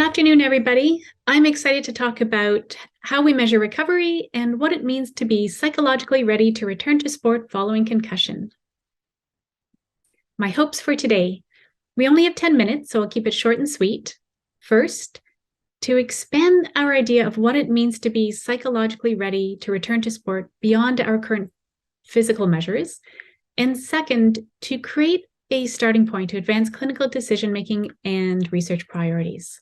afternoon, everybody. I'm excited to talk about how we measure recovery and what it means to be psychologically ready to return to sport following concussion. My hopes for today. We only have 10 minutes, so I'll keep it short and sweet. First, to expand our idea of what it means to be psychologically ready to return to sport beyond our current physical measures. And second, to create a starting point to advance clinical decision-making and research priorities.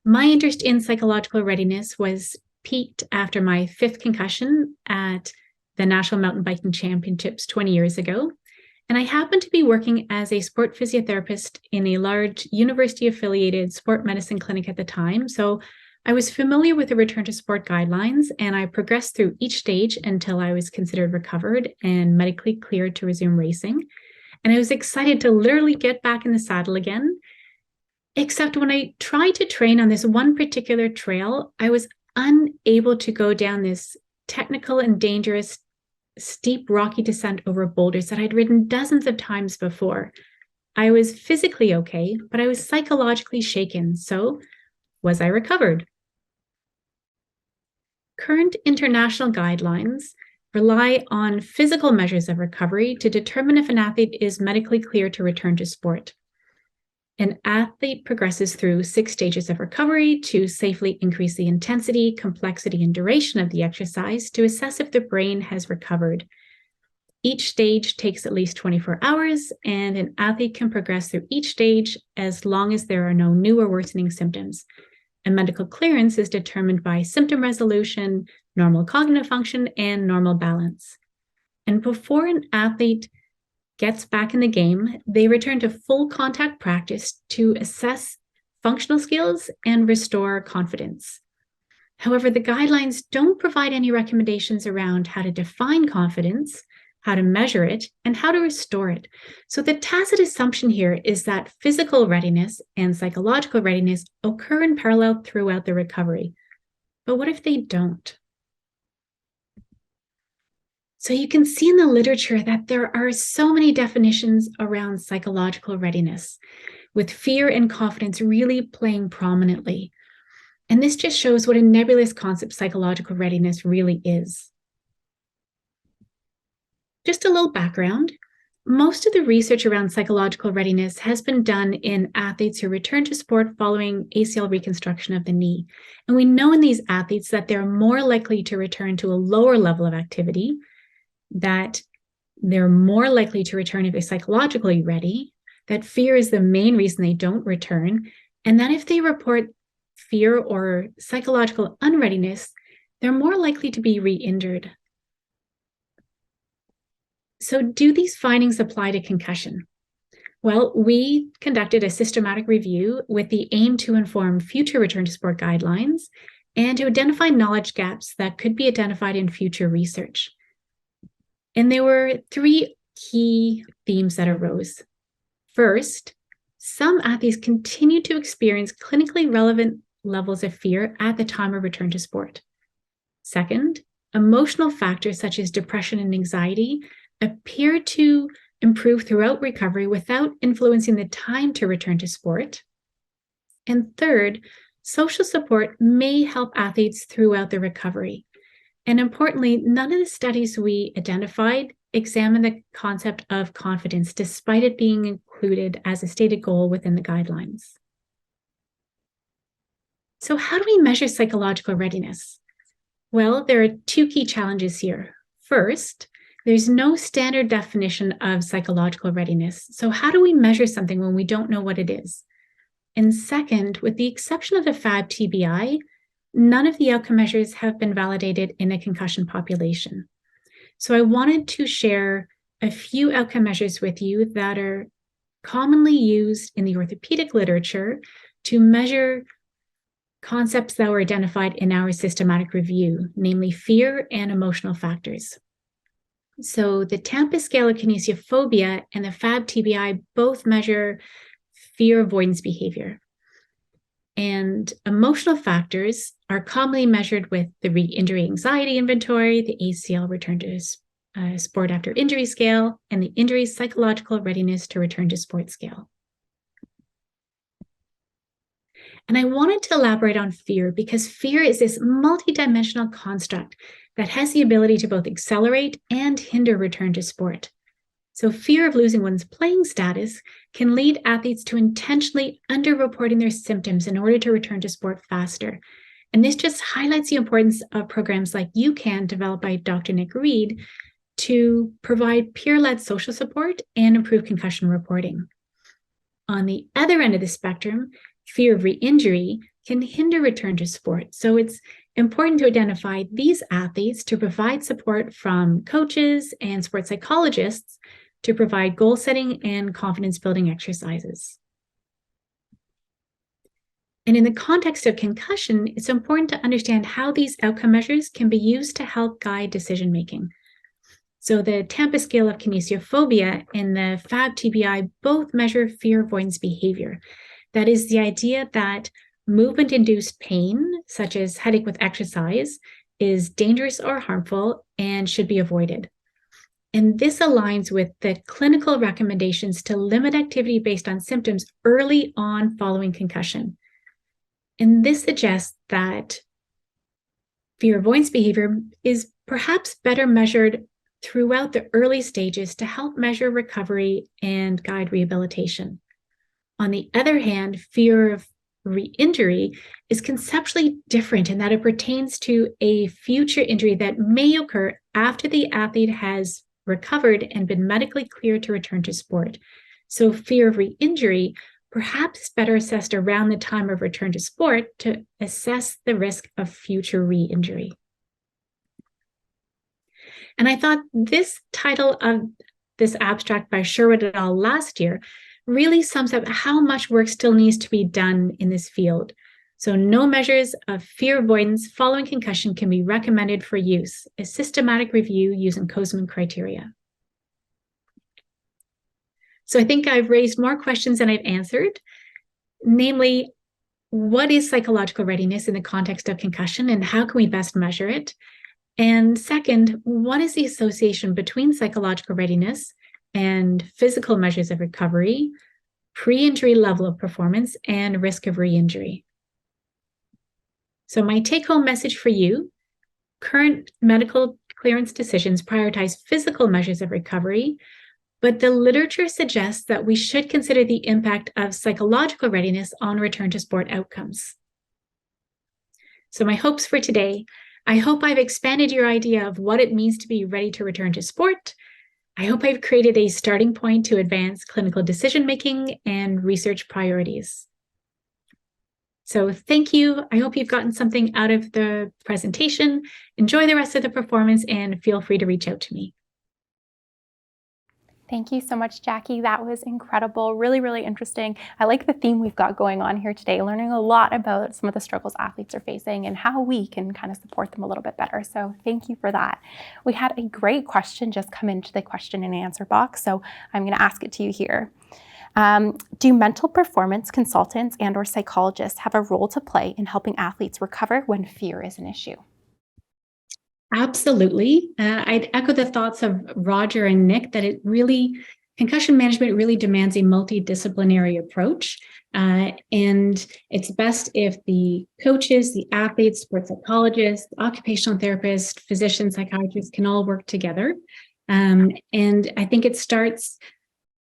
My interest in psychological readiness was peaked after my 5th concussion at the National Mountain Biking Championships 20 years ago. And I happened to be working as a sport physiotherapist in a large university-affiliated sport medicine clinic at the time. So I was familiar with the return to sport guidelines, and I progressed through each stage until I was considered recovered and medically cleared to resume racing. And I was excited to literally get back in the saddle again. Except when I tried to train on this one particular trail, I was unable to go down this technical and dangerous, steep, rocky descent over boulders that I'd ridden dozens of times before. I was physically okay, but I was psychologically shaken. So, was I recovered? Current international guidelines rely on physical measures of recovery to determine if an athlete is medically clear to return to sport. An athlete progresses through 6 stages of recovery to safely increase the intensity, complexity, and duration of the exercise to assess if the brain has recovered. Each stage takes at least 24 hours, and an athlete can progress through each stage as long as there are no new or worsening symptoms. And medical clearance is determined by symptom resolution, normal cognitive function, and normal balance. And before an athlete gets back in the game, they return to full contact practice to assess functional skills and restore confidence. However, the guidelines don't provide any recommendations around how to define confidence, how to measure it, and how to restore it. So the tacit assumption here is that physical readiness and psychological readiness occur in parallel throughout the recovery. But what if they don't? So you can see in the literature that there are so many definitions around psychological readiness, with fear and confidence really playing prominently. And this just shows what a nebulous concept psychological readiness really is. Just a little background. Most of the research around psychological readiness has been done in athletes who return to sport following ACL reconstruction of the knee. And we know in these athletes that they're more likely to return to a lower level of activity, that they're more likely to return if they're psychologically ready, that fear is the main reason they don't return, and that if they report fear or psychological unreadiness, they're more likely to be re-injured. So do these findings apply to concussion? Well, we conducted a systematic review with the aim to inform future return to sport guidelines and to identify knowledge gaps that could be identified in future research. And there were 3 key themes that arose. First, some athletes continue to experience clinically relevant levels of fear at the time of return to sport. Second, emotional factors such as depression and anxiety appear to improve throughout recovery without influencing the time to return to sport. And third, social support may help athletes throughout the recovery. And importantly, none of the studies we identified examine the concept of confidence, despite it being included as a stated goal within the guidelines. So how do we measure psychological readiness? Well, there are 2 key challenges here. First, there's no standard definition of psychological readiness. So how do we measure something when we don't know what it is? And second, with the exception of the FAB-TBI, none of the outcome measures have been validated in a concussion population. So I wanted to share a few outcome measures with you that are commonly used in the orthopedic literature to measure concepts that were identified in our systematic review, namely fear and emotional factors. So the Tampa Scale of Kinesiophobia and the FAB-TBI both measure fear avoidance behavior. And emotional factors are commonly measured with the re-injury anxiety inventory, the ACL return to sport after injury scale, and the injury psychological readiness to return to sport scale. And I wanted to elaborate on fear because fear is this multidimensional construct that has the ability to both accelerate and hinder return to sport. So fear of losing one's playing status can lead athletes to intentionally underreporting their symptoms in order to return to sport faster. And this just highlights the importance of programs like UCAN, developed by Dr. Nick Reed, to provide peer-led social support and improve concussion reporting. On the other end of the spectrum, fear of re-injury can hinder return to sport. So it's important to identify these athletes to provide support from coaches and sports psychologists to provide goal setting and confidence building exercises. And in the context of concussion, it's important to understand how these outcome measures can be used to help guide decision making. So the Tampa scale of kinesiophobia and the FAB-TBI both measure fear avoidance behavior. That is the idea that movement-induced pain, such as headache with exercise, is dangerous or harmful and should be avoided. And this aligns with the clinical recommendations to limit activity based on symptoms early on following concussion. And this suggests that fear avoidance behavior is perhaps better measured throughout the early stages to help measure recovery and guide rehabilitation. On the other hand, fear of re-injury is conceptually different in that it pertains to a future injury that may occur after the athlete has recovered and been medically cleared to return to sport. So fear of re-injury perhaps better assessed around the time of return to sport to assess the risk of future re-injury. And I thought this title of this abstract by Sherwood et al. Last year really sums up how much work still needs to be done in this field. So no measures of fear avoidance following concussion can be recommended for use, a systematic review using Kozman criteria. So I think I've raised more questions than I've answered, namely, what is psychological readiness in the context of concussion and how can we best measure it? And second, what is the association between psychological readiness and physical measures of recovery, pre-injury level of performance, and risk of re-injury? So my take-home message for you, current medical clearance decisions prioritize physical measures of recovery, but the literature suggests that we should consider the impact of psychological readiness on return to sport outcomes. So my hopes for today, I hope I've expanded your idea of what it means to be ready to return to sport. I hope I've created a starting point to advance clinical decision-making and research priorities. So thank you. I hope you've gotten something out of the presentation. Enjoy the rest of the performance and feel free to reach out to me. Thank you so much, Jackie. That was incredible. Really, really interesting. I like the theme we've got going on here today, learning a lot about some of the struggles athletes are facing and how we can kind of support them a little bit better. So thank you for that. We had a great question just come into the question and answer box, so I'm going to ask it to you here. Do mental performance consultants and/or psychologists have a role to play in helping athletes recover when fear is an issue? Absolutely. I'd echo the thoughts of Roger and Nick that concussion management really demands a multidisciplinary approach. And it's best if the coaches, the athletes, sports psychologists, occupational therapists, physicians, psychiatrists can all work together. And I think it starts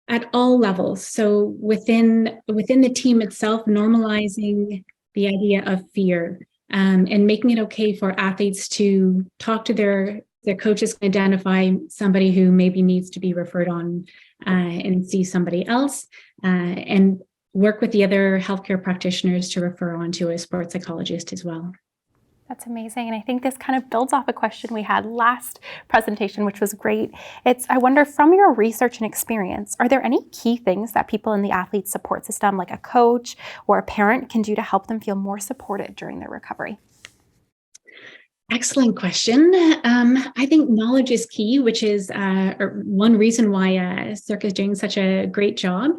at all levels. So within the team itself, normalizing the idea of fear. And making it okay for athletes to talk to their coaches, identify somebody who maybe needs to be referred on and see somebody else, and work with the other healthcare practitioners to refer on to a sports psychologist as well. That's amazing. And I think this kind of builds off a question we had last presentation, which was great. I wonder, from your research and experience, are there any key things that people in the athlete support system, like a coach or a parent, can do to help them feel more supported during their recovery? Excellent question. I think knowledge is key, which is one reason why Circa is doing such a great job.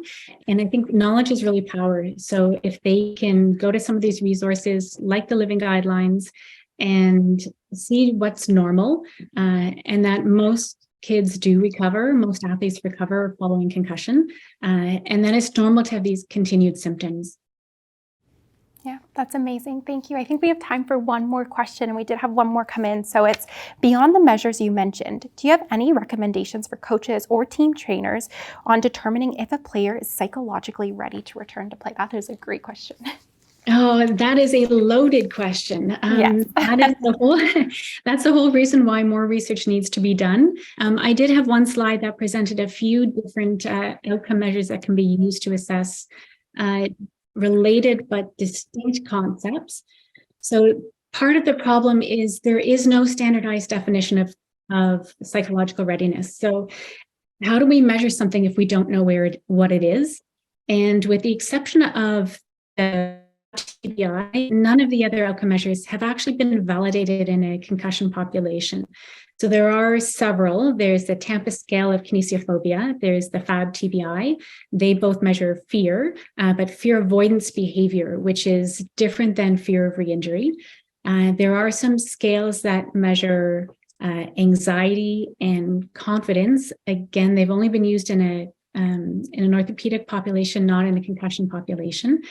And I think knowledge is really power. So if they can go to some of these resources like the living guidelines and see what's normal, and that most kids do recover, most athletes recover following concussion, and then it's normal to have these continued symptoms. Yeah, that's amazing. Thank you. I think we have time for one more question, and we did have one more come in. So it's beyond the measures you mentioned. Do you have any recommendations for coaches or team trainers on determining if a player is psychologically ready to return to play? That is a great question. Oh, that is a loaded question. Yes. That's the whole reason why more research needs to be done. I did have one slide that presented a few different outcome measures that can be used to assess related but distinct concepts. So part of the problem is there is no standardized definition of psychological readiness. So how do we measure something if we don't know what it is? And with the exception of the TBI, none of the other outcome measures have actually been validated in a concussion population. So there are several. There's the Tampa scale of kinesiophobia. There's the FAB-TBI. They both measure fear, but fear avoidance behavior, which is different than fear of re-injury. There are some scales that measure anxiety and confidence. Again, they've only been used in an orthopedic population, not in a concussion population.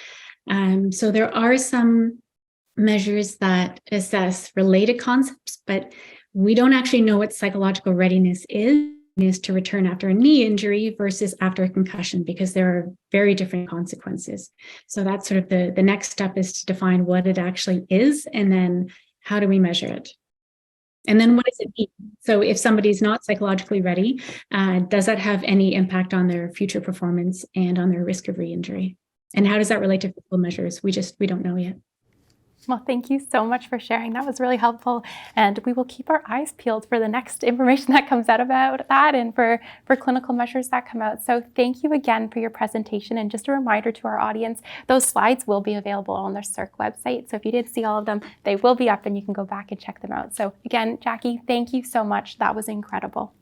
So there are some measures that assess related concepts, but we don't actually know what psychological readiness is to return after a knee injury versus after a concussion, because there are very different consequences. So that's sort of the next step, is to define what it actually is, and then how do we measure it? And then what does it mean? So if somebody's not psychologically ready, does that have any impact on their future performance and on their risk of re-injury? And how does that relate to physical measures? We don't know yet. Well, thank you so much for sharing. That was really helpful. And we will keep our eyes peeled for the next information that comes out about that, and for clinical measures that come out. So thank you again for your presentation. And just a reminder to our audience, those slides will be available on the CIRC website. So if you did see all of them, they will be up and you can go back and check them out. So again, Jackie, thank you so much. That was incredible.